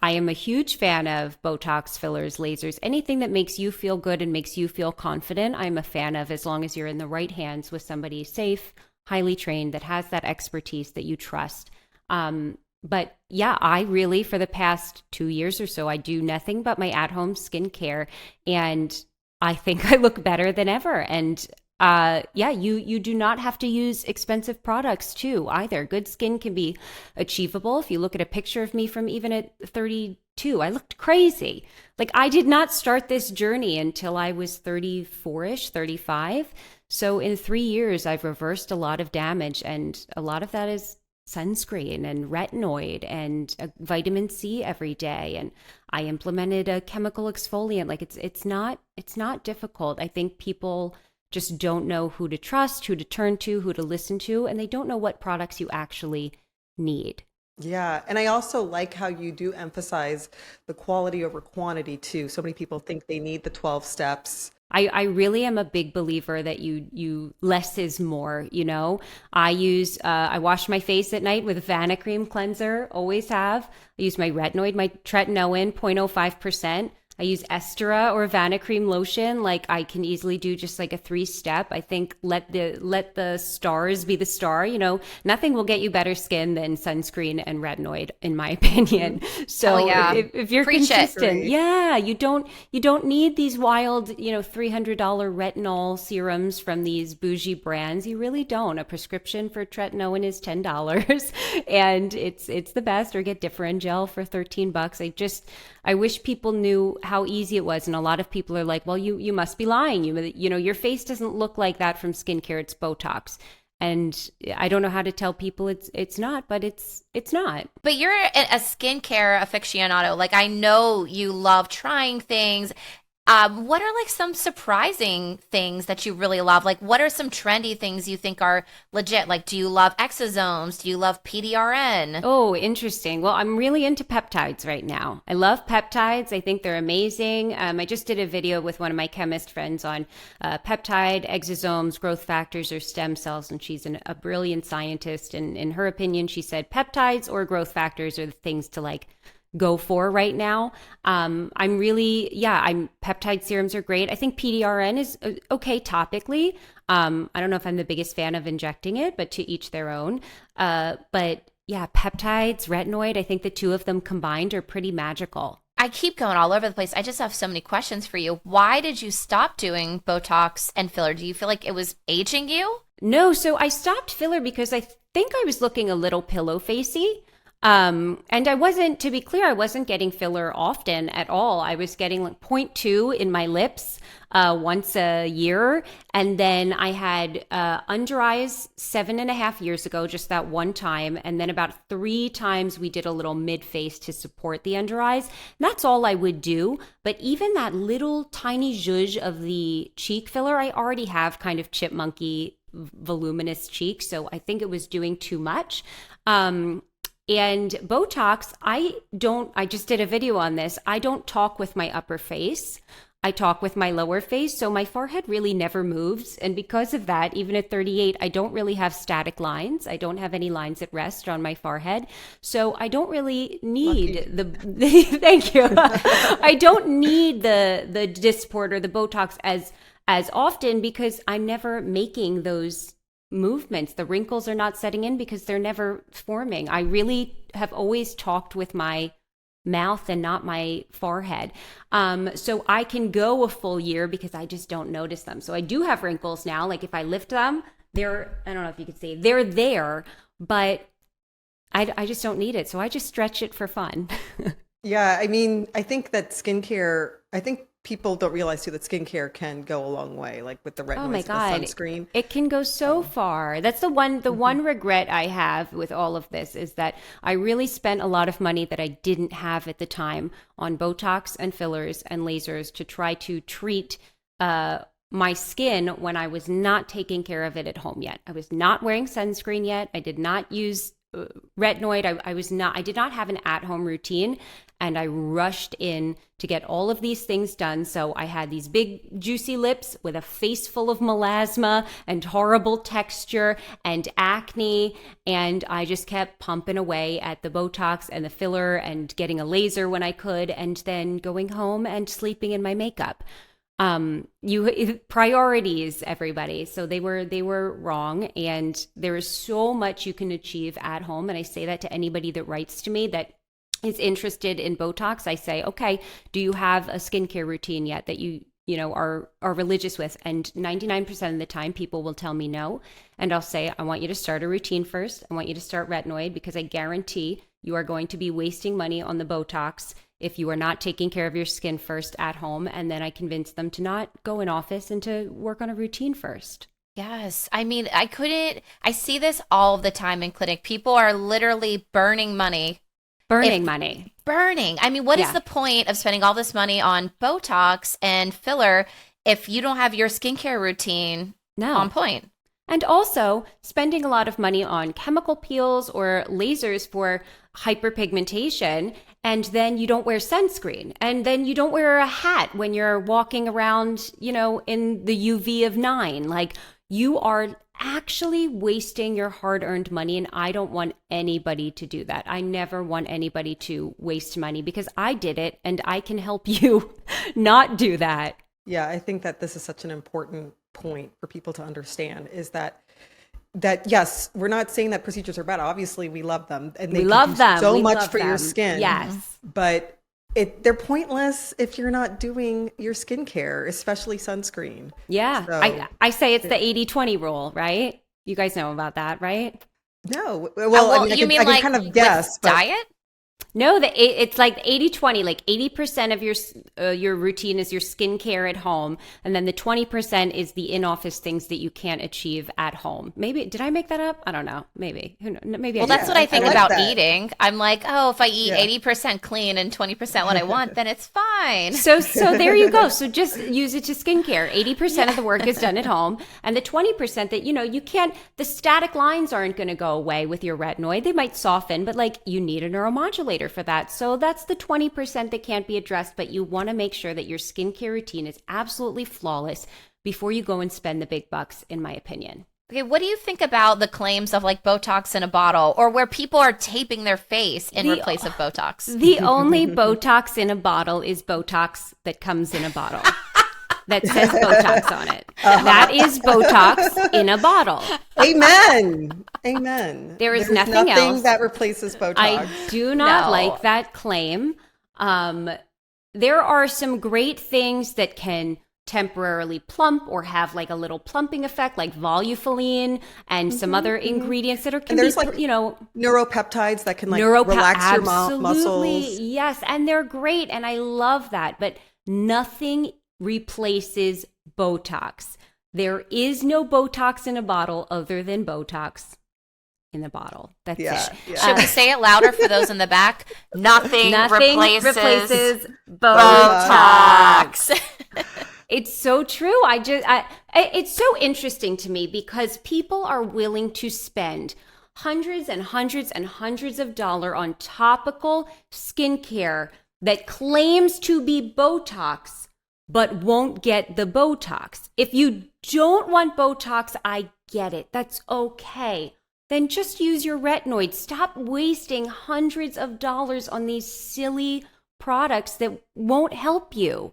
I am a huge fan of Botox, fillers, lasers, anything that makes you feel good and makes you feel confident. I'm a fan of as long as you're in the right hands with somebody safe, highly trained, that has that expertise that you trust. But yeah, I really, for the past 2 years or so, I do nothing but my at-home skincare. And I think I look better than ever. And you do not have to use expensive products too either. Good skin can be achievable. If you look at a picture of me from even at 32, I looked crazy. Like I did not start this journey until I was 34ish, 35. So in 3 years, I've reversed a lot of damage, and a lot of that is sunscreen and retinoid and vitamin C every day. And I implemented a chemical exfoliant. Like it's not difficult. I think people just don't know who to trust, who to turn to, who to listen to, and they don't know what products you actually need. Yeah. And I also like how you do emphasize the quality over quantity too. So many people think they need the 12 steps. I really am a big believer that you less is more, you know. I wash my face at night with a Vanicream cleanser, always have. I use my retinoid, my tretinoin 0.05%. I use Estera or Vanicream lotion. Like I can easily do just like a 3-step. I think let the stars be the star. You know, nothing will get you better skin than sunscreen and retinoid, in my opinion. So yeah. if you're Preach it. consistent, yeah, you don't need these wild, $300 retinol serums from these bougie brands. You really don't. A prescription for tretinoin is $10, and it's the best. Or get Differin gel for $13. I wish people knew how easy it was. And a lot of people are like, well, you must be lying. Your face doesn't look like that from skincare. It's Botox. And I don't know how to tell people it's not, but it's not. But you're a skincare aficionado. Like, I know you love trying things. What are like some surprising things that you really love? Like, what are some trendy things you think are legit? Like, do you love exosomes? Do you love PDRN? Oh, interesting. Well, I'm really into peptides right now. I love peptides. I think they're amazing. I just did a video with one of my chemist friends on peptide, exosomes, growth factors, or stem cells, and she's a brilliant scientist. And in her opinion, she said peptides or growth factors are the things to like go for right now. Peptide serums are great. I think PDRN is okay topically. I don't know if I'm the biggest fan of injecting it, but to each their own. But yeah, peptides, retinoid, I think the two of them combined are pretty magical. I keep going all over the place. I just have so many questions for you. Why did you stop doing Botox and filler? Do you feel like it was aging you? No, so I stopped filler because I think I was looking a little pillow facey. And I wasn't, to be clear, I wasn't getting filler often at all. I was getting like 0.2 in my lips once a year. And then I had under eyes 7.5 years ago, just that one time. And then about 3 times we did a little mid face to support the under eyes. And that's all I would do. But even that little tiny zhuzh of the cheek filler, I already have kind of chipmunky voluminous cheeks. So I think it was doing too much. And Botox, I just did a video on this. I don't talk with my upper face. I talk with my lower face. So my forehead really never moves. And because of that, even at 38, I don't really have static lines. I don't have any lines at rest on my forehead. So I don't really need thank you. I don't need the Dysport or the Botox as often because I'm never making those movements. The wrinkles are not setting in because they're never forming. I really have always talked with my mouth and not my forehead. So I can go a full year because I just don't notice them. So I do have wrinkles now. Like if I lift them, I don't know if you could see, they're there, but I just don't need it. So I just stretch it for fun. Yeah, I mean, I think that people don't realize too that skincare can go a long way, like with the retinoids Oh my and the God. sunscreen. It can go so far. That's the one regret I have with all of this is that I really spent a lot of money that I didn't have at the time on Botox and fillers and lasers to try to treat my skin when I was not taking care of it at home yet. I was not wearing sunscreen yet. I did not use retinoid. I did not have an at-home routine, and I rushed in to get all of these things done. So I had these big juicy lips with a face full of melasma and horrible texture and acne, and I just kept pumping away at the Botox and the filler and getting a laser when I could, and then going home and sleeping in my makeup. Priorities, everybody. So they were wrong, and there is so much you can achieve at home. And I say that to anybody that writes to me that is interested in Botox. I say, okay, do you have a skincare routine yet that you are religious with? And 99% of the time people will tell me no. And I'll say, I want you to start a routine first. I want you to start retinoid because I guarantee you are going to be wasting money on the Botox if you are not taking care of your skin first at home. And then I convince them to not go in office and to work on a routine first. Yes. I mean, I see this all the time in clinic. People are literally burning money. Money. Burning. I mean, what is the point of spending all this money on Botox and filler if you don't have your skincare routine on point. And also spending a lot of money on chemical peels or lasers for hyperpigmentation, and then you don't wear sunscreen, and then you don't wear a hat when you're walking around, in the UV of 9. Like, you are actually wasting your hard-earned money, and I don't want anybody to do that. I never want anybody to waste money because I did it, and I can help you not do that. Yeah, I think that this is such an important point for people to understand, is that yes, we're not saying that procedures are bad. Obviously, we love them, and they love them so much for your skin. Yes, but they're pointless if you're not doing your skincare, especially sunscreen. Yeah, So, I say it's the 80-20 rule, right? You guys know about that, right? no, well, I you mean I can like kind of guess, with but diet? No, it's like 80-20, like 80% of your routine is your skincare at home, and then the 20% is the in-office things that you can't achieve at home. Maybe, did I make that up? I don't know. Maybe. Maybe. Well, that's what I think like about that. eating. I'm like, oh, if I eat Yeah. 80% clean and 20% what I want, then it's fine. So there you go. So just use it to skincare. 80% of the work is done at home, and the 20% that, you can't, the static lines aren't going to go away with your retinoid. They might soften, but like, you need a neuromodulator for that. So that's the 20% that can't be addressed, but you want to make sure that your skincare routine is absolutely flawless before you go and spend the big bucks, in my opinion. Okay, what do you think about the claims of like Botox in a bottle, or where people are taping their face in replace of Botox? The only Botox in a bottle is Botox that comes in a bottle. That says Botox on it. That is Botox in a bottle. Amen. There's nothing else that replaces Botox. I do not No. like that claim. There are some great things that can temporarily plump or have like a little plumping effect, like volufiline and some other ingredients that can there's be, like neuropeptides that can like relax your muscles. Yes, and they're great, and I love that. But nothing replaces Botox. There is no Botox in a bottle other than Botox in the bottle. That's it. Yeah. Should we say it louder for those in the back? Nothing replaces Botox. It's so true. It's so interesting to me because people are willing to spend hundreds and hundreds and hundreds of dollars on topical skincare that claims to be Botox, but won't get the Botox. If you don't want Botox, I get it. That's okay. Then just use your retinoid. Stop wasting hundreds of dollars on these silly products that won't help you.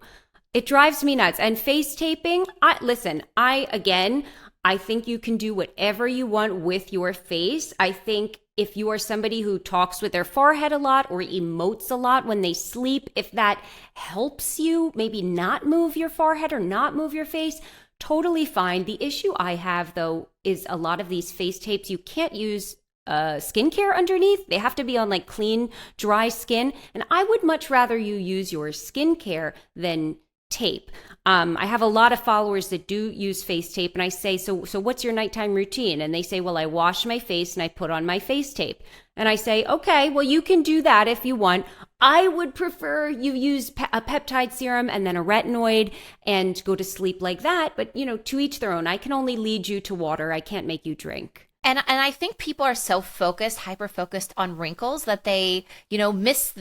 It drives me nuts. And face taping, I think you can do whatever you want with your face. I think if you are somebody who talks with their forehead a lot or emotes a lot when they sleep, if that helps you maybe not move your forehead or not move your face, totally fine. The issue I have, though, is a lot of these face tapes, you can't use skincare underneath. They have to be on like clean, dry skin. And I would much rather you use your skincare than tape. I have a lot of followers that do use face tape, and I say, so what's your nighttime routine? And they say, well, I wash my face and I put on my face tape. And I say, okay, well, you can do that if you want. I would prefer you use a peptide serum and then a retinoid and go to sleep like that. But, to each their own. I can only lead you to water. I can't make you drink. And I think people are so hyper-focused on wrinkles that they, miss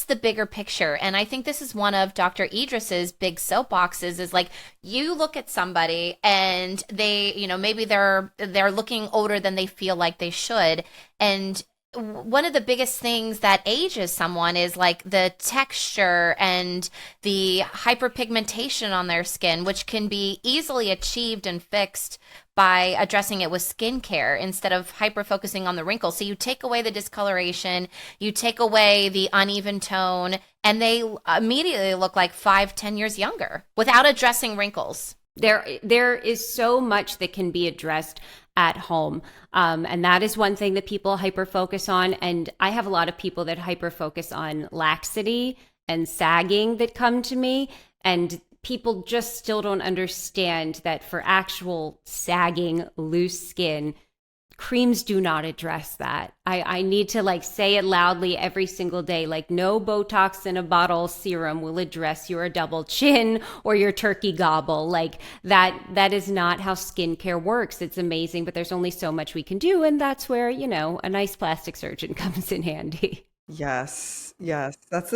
the bigger picture. And I think this is one of Dr. Idris's big soapboxes is like, you look at somebody and they, maybe they're looking older than they feel like they should. And one of the biggest things that ages someone is like the texture and the hyperpigmentation on their skin, which can be easily achieved and fixed by addressing it with skincare instead of hyper focusing on the wrinkles. So you take away the discoloration, you take away the uneven tone, and they immediately look like 5-10 years younger without addressing wrinkles. There is so much that can be addressed at home. And that is one thing that people hyper focus on. And I have a lot of people that hyper focus on laxity and sagging that come to me. And people just still don't understand that for actual sagging, loose skin, creams do not address that. I need to like say it loudly every single day. Like no Botox in a bottle serum will address your double chin or your turkey gobble. Like that is not how skincare works. It's amazing, but there's only so much we can do. And that's where, a nice plastic surgeon comes in handy. Yes, yes. That's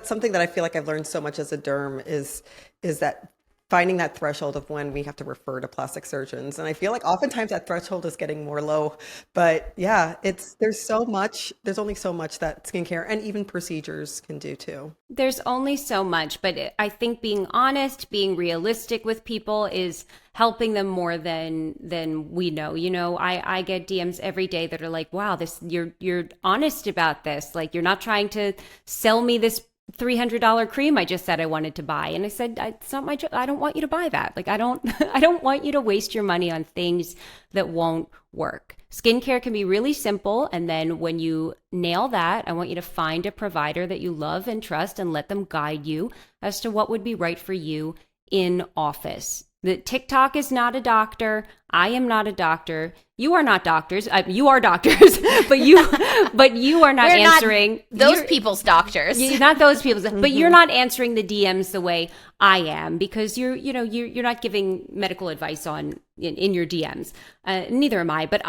something that I feel like I've learned so much as a derm is that finding that threshold of when we have to refer to plastic surgeons. And I feel like oftentimes that threshold is getting more low. But yeah, there's only so much that skincare and even procedures can do too. There's only so much, but I think being honest, being realistic with people is helping them more than we know. I get DMs every day that are like, "Wow, you're honest about this. Like you're not trying to sell me this $300 cream I just said I wanted to buy." And I said, it's not my job. I don't want you to buy that. Like I don't I don't want you to waste your money on things that won't work. Skincare can be really simple, and then when you nail that, I want you to find a provider that you love and trust and let them guide you as to what would be right for you in office. The TikTok is not a doctor. I am not a doctor. You are not doctors. You are doctors, but you are not We're answering not those people's doctors. You're not those people's, but you're not answering the DMs the way I am, because you're not giving medical advice in your DMs. Neither am I. But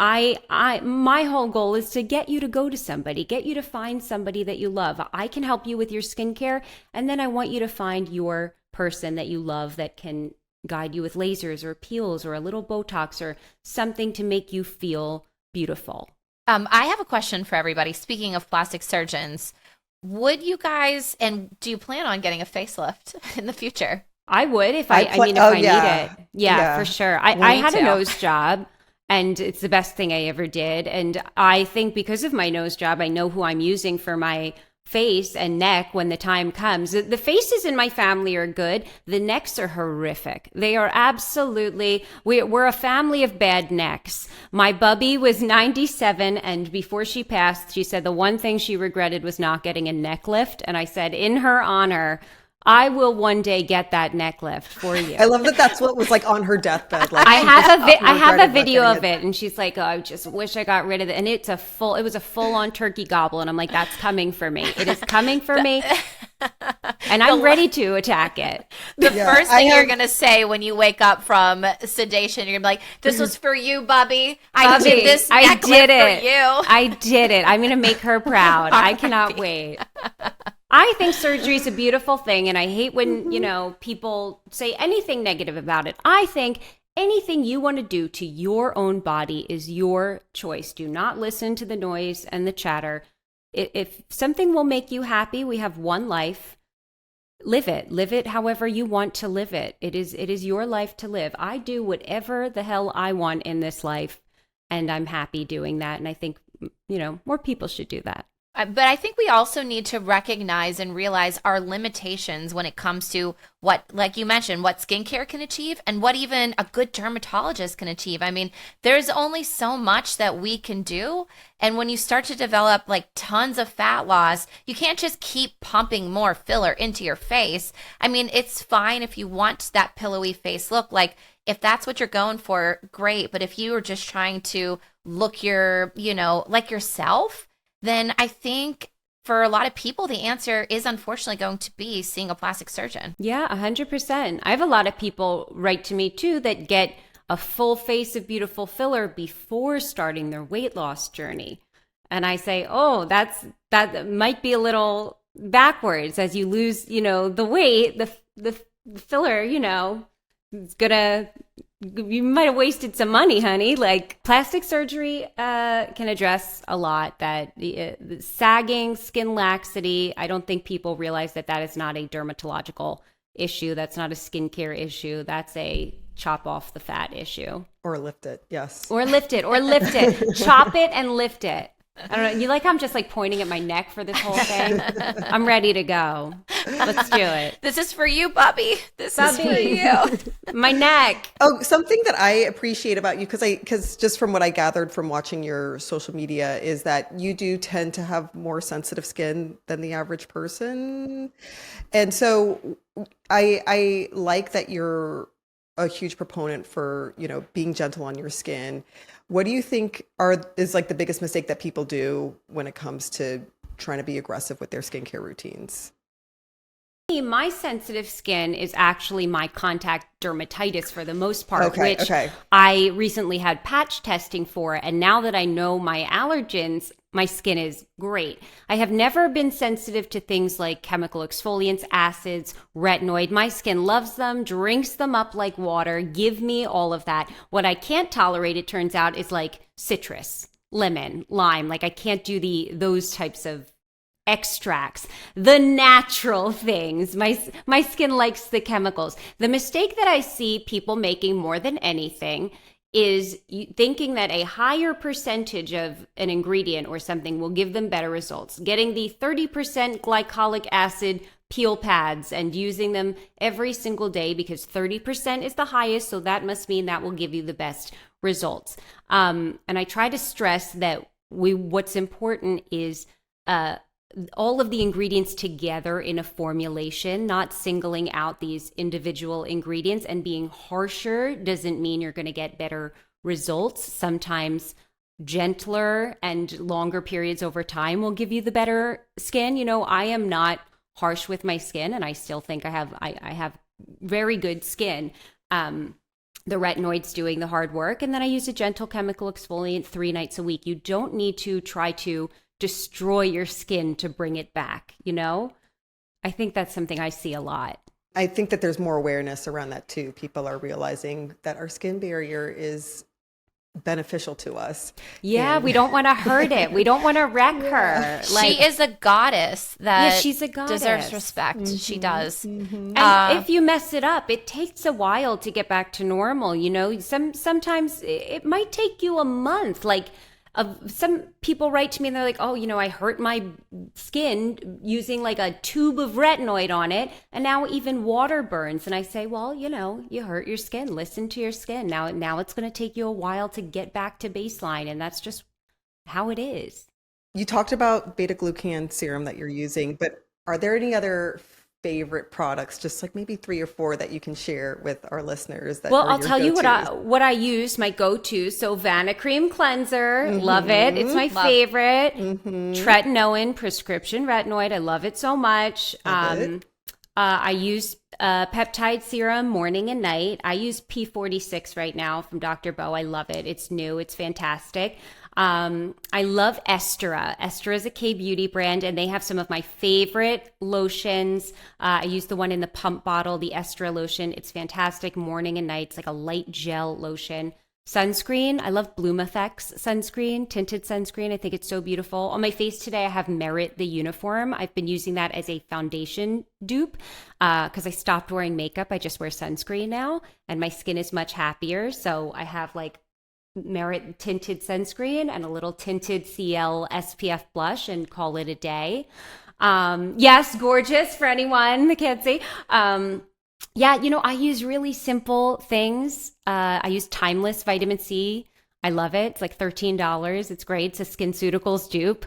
my whole goal is to get you to go to somebody, get you to find somebody that you love. I can help you with your skincare, and then I want you to find your person that you love that can guide you with lasers or peels or a little Botox or something to make you feel beautiful. I have a question for everybody. Speaking of plastic surgeons, would you guys, and do you plan on getting a facelift in the future? I would if I need it. Yeah, for sure. I had a nose job, and it's the best thing I ever did. And I think because of my nose job, I know who I'm using for my face and neck when the time comes. The faces in my family are good. The necks are horrific. They are absolutely, we're a family of bad necks. My bubby was 97, and before she passed, she said the one thing she regretted was not getting a neck lift. And I said, in her honor, I will one day get that neck lift for you. I love that that's what was like on her deathbed. Like, I have a video of it, and she's like, "Oh, I just wish I got rid of it." And it was a full on turkey gobble, and I'm like, "That's coming for me. It is coming for me." And I'm ready to attack it. The first thing you're going to say when you wake up from sedation, you're going to be like, "This was for you, Bubby. I did this neck lift for you. I did it. I'm going to make her proud. I cannot wait. I think surgery is a beautiful thing, and I hate when, people say anything negative about it. I think anything you want to do to your own body is your choice. Do not listen to the noise and the chatter. If something will make you happy, we have one life. Live it. Live it however you want to live it. It is your life to live. I do whatever the hell I want in this life, and I'm happy doing that. And I think, more people should do that. But I think we also need to recognize and realize our limitations when it comes to what, like you mentioned, what skincare can achieve and what even a good dermatologist can achieve. I mean, there's only so much that we can do. And when you start to develop like tons of fat loss, you can't just keep pumping more filler into your face. I mean, it's fine if you want that pillowy face look. Like, if that's what you're going for, great. But if you are just trying to look like yourself, then I think for a lot of people, the answer is unfortunately going to be seeing a plastic surgeon. Yeah, 100%. I have a lot of people write to me too that get a full face of beautiful filler before starting their weight loss journey. And I say, oh, that might be a little backwards as you lose, the weight, the filler, it's gonna, you might have wasted some money, honey. Like plastic surgery can address a lot. That the sagging, skin laxity, I don't think people realize that is not a dermatological issue. That's not a skincare issue. That's a chop off the fat issue. Or lift it, yes. Or lift it. Chop it and lift it. I don't know. You like I'm just like pointing at my neck for this whole thing? I'm ready to go. Let's do it. This is for you, Bubby. This is for you. My neck. Oh, something that I appreciate about you, because just from what I gathered from watching your social media, is that you do tend to have more sensitive skin than the average person. And so I like that you're a huge proponent for, being gentle on your skin. What do you think is like the biggest mistake that people do when it comes to trying to be aggressive with their skincare routines? My sensitive skin is actually my contact dermatitis for the most part, which I recently had patch testing for. And now that I know my allergens, my skin is great. I have never been sensitive to things like chemical exfoliants, acids, retinoid. My skin loves them, drinks them up like water. Give me all of that. What I can't tolerate, it turns out, is like citrus, lemon, lime. Like I can't do those types of extracts, the natural things. My skin likes the chemicals. The mistake that I see people making more than anything is thinking that a higher percentage of an ingredient or something will give them better results. Getting the 30% glycolic acid peel pads and using them every single day because 30% is the highest, so that must mean that will give you the best results. And I try to stress that what's important is all of the ingredients together in a formulation, not singling out these individual ingredients. And being harsher doesn't mean you're going to get better results. Sometimes gentler and longer periods over time will give you the better skin. I am not harsh with my skin, and I still think I have very good skin. The retinoid's doing the hard work, and then I use a gentle chemical exfoliant 3 nights a week. You don't need to try to destroy your skin to bring it back, I think that's something I see a lot. I think that there's more awareness around that too. People are realizing that our skin barrier is beneficial to us. Yeah, we don't want to hurt it. We don't want to wreck her. She is a goddess that she's a goddess. Deserves respect. She does. And if you mess it up, it takes a while to get back to normal. Sometimes it might take you a month. Like, some people write to me and they're like, oh, I hurt my skin using like a tube of retinoid on it, and now even water burns. And I say, well, you hurt your skin. Listen to your skin. Now it's going to take you a while to get back to baseline, and that's just how it is. You talked about Beta Glucan serum that you're using, but are there any other favorite products, just like maybe 3 or 4 that you can share with our listeners? I'll tell you what I use, my go-to. So Vanna Cream Cleanser, love it. It's my favorite. Tretinoin, prescription retinoid, I love it so much. I use peptide serum morning and night. I use P46 right now from Dr. Bo. I love it. It's new. It's fantastic. I love Estera. Estera is a K-beauty brand, and they have some of my favorite lotions. I use the one in the pump bottle, the Estera lotion. It's fantastic morning and night. It's like a light gel lotion. Sunscreen. I love Bloom Effects sunscreen, tinted sunscreen. I think it's so beautiful. On my face today, I have Merit the Uniform. I've been using that as a foundation dupe because I stopped wearing makeup. I just wear sunscreen now, and my skin is much happier. So I have like Merit tinted sunscreen and a little tinted CL SPF blush and call it a day. Yes, gorgeous for anyone that can't see. I use really simple things. I use Timeless vitamin C. I love it. It's like $13. It's great. It's a SkinCeuticals dupe.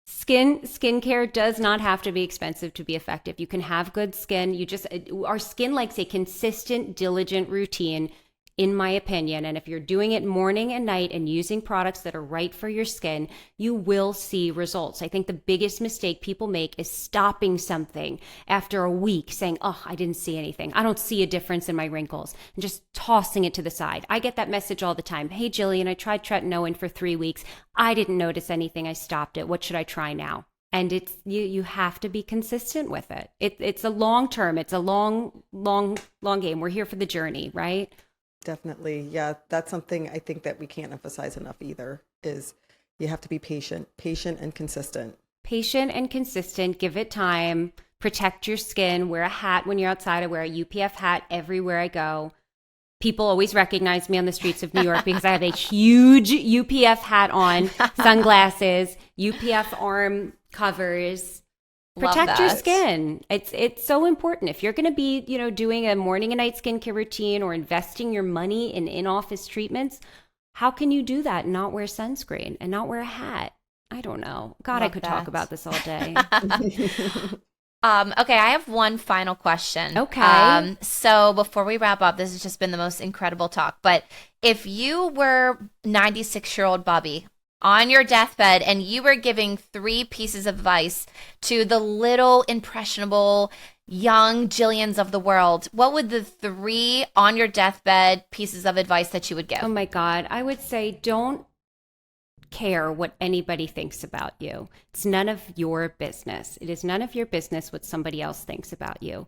Skincare does not have to be expensive to be effective. You can have good skin. Our skin likes a consistent, diligent routine, in my opinion. And if you're doing it morning and night and using products that are right for your skin, you will see results. I think the biggest mistake people make is stopping something after a week saying, oh, I didn't see anything. I don't see a difference in my wrinkles, and just tossing it to the side. I get that message all the time. Hey, Jillian, I tried tretinoin for 3 weeks. I didn't notice anything. I stopped it. What should I try now? And it's you have to be consistent with it. It's a long term. It's a long game. We're here for the journey, right? Definitely. Yeah. That's something I think that we can't emphasize enough either, is you have to be patient and consistent. Patient and consistent. Give it time. Protect your skin. Wear a hat when you're outside. I wear a UPF hat everywhere I go. People always recognize me on the streets of New York because I have a huge UPF hat on, sunglasses, UPF arm covers. Protect your skin. It's so important. If you're going to be, doing a morning and night skincare routine or investing your money in in-office treatments, how can you do that and not wear sunscreen and not wear a hat? I don't know. God, I could talk about this all day. Okay, I have one final question. Okay. So before we wrap up, this has just been the most incredible talk. But if you were 96-year-old Bobby on your deathbed and you were giving 3 pieces of advice to the little impressionable young Jillians of the world, what would the 3 on your deathbed pieces of advice that you would give? Oh my God. I would say don't care what anybody thinks about you. It's none of your business. It is none of your business what somebody else thinks about you.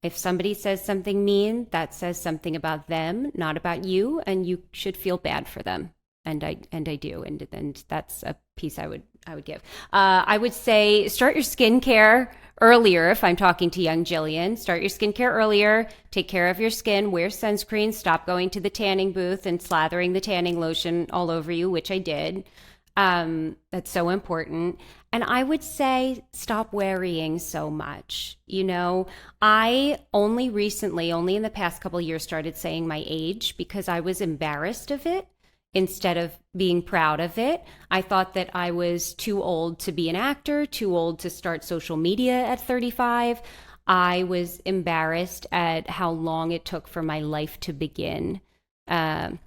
If somebody says something mean, that says something about them, not about you, and you should feel bad for them. And I do, and that's a piece I would give. I would say start your skincare earlier. If I'm talking to young Jillian, start your skincare earlier. Take care of your skin. Wear sunscreen. Stop going to the tanning booth and slathering the tanning lotion all over you, which I did. That's so important. And I would say stop worrying so much. You know, I only recently, only in the past couple of years, started saying my age because I was embarrassed of it instead of being proud of it. I thought that I was too old to be an actor, too old to start social media at 35. I was embarrassed at how long it took for my life to begin. And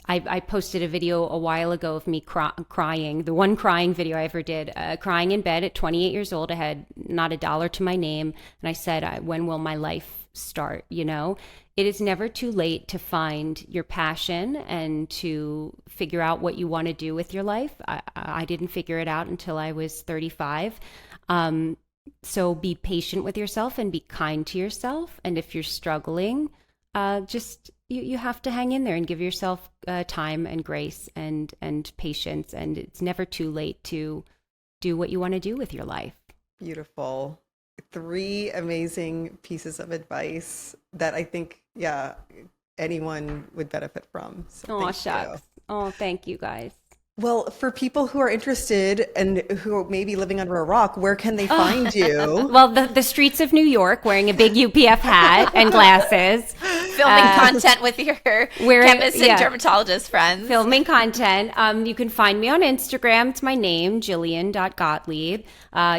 I posted a video a while ago of me crying, the one crying video I ever did, crying in bed at 28 years old. I had not a dollar to my name. And I said, when will my life start? You know, it is never too late to find your passion and to figure out what you want to do with your life. I didn't figure it out until I was 35. So be patient with yourself and be kind to yourself. And if you're struggling, just you have to hang in there and give yourself time and grace and patience. And it's never too late to do what you want to do with your life. Beautiful. 3 amazing pieces of advice that I think, yeah, anyone would benefit from. So Oh, thank shucks. you. Oh, thank you guys. Well, for people who are interested and who may be living under a rock, where can they find you? Well, the streets of New York, wearing a big UPF hat and glasses. Filming content with your chemist and dermatologist friends. Filming content. You can find me on Instagram. It's my name, Jillian.Gottlieb.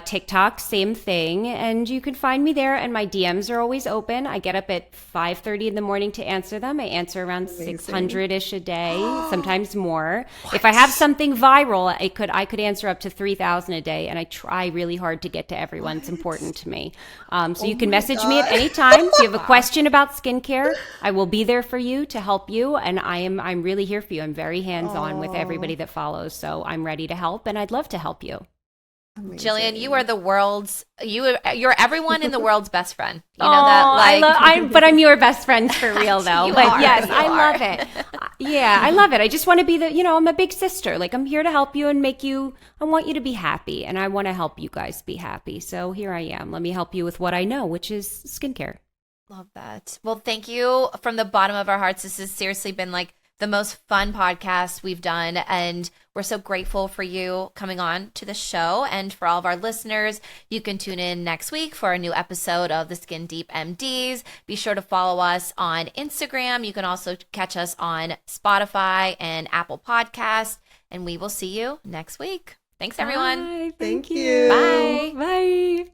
TikTok, same thing. And you can find me there. And my DMs are always open. I get up at 5:30 in the morning to answer them. I answer around 600-ish a day, sometimes more. If I have something viral, I could answer up to 3,000 a day. And I try really hard to get to everyone. It's important to me. So you can message me at any time. If you have a question about skincare, I will be there for you to help you, and I'm really here for you. I'm very hands-on with everybody that follows, so I'm ready to help, and I'd love to help you. Amazing. Jillian, you are the world's you're everyone in the world's best friend. You know that, but I'm your best friend for real though. You But are, yes, you I are. love it. Yeah, I love it. I just want to be I'm a big sister. Like I'm here to help you and I want you to be happy, and I want to help you guys be happy. So here I am. Let me help you with what I know, which is skincare. Love that. Well, thank you from the bottom of our hearts. This has seriously been like the most fun podcast we've done. And we're so grateful for you coming on to the show. And for all of our listeners, you can tune in next week for a new episode of the Skin Deep MDs. Be sure to follow us on Instagram. You can also catch us on Spotify and Apple Podcasts. And we will see you next week. Thanks, everyone. Bye. Thank you. Bye. Bye.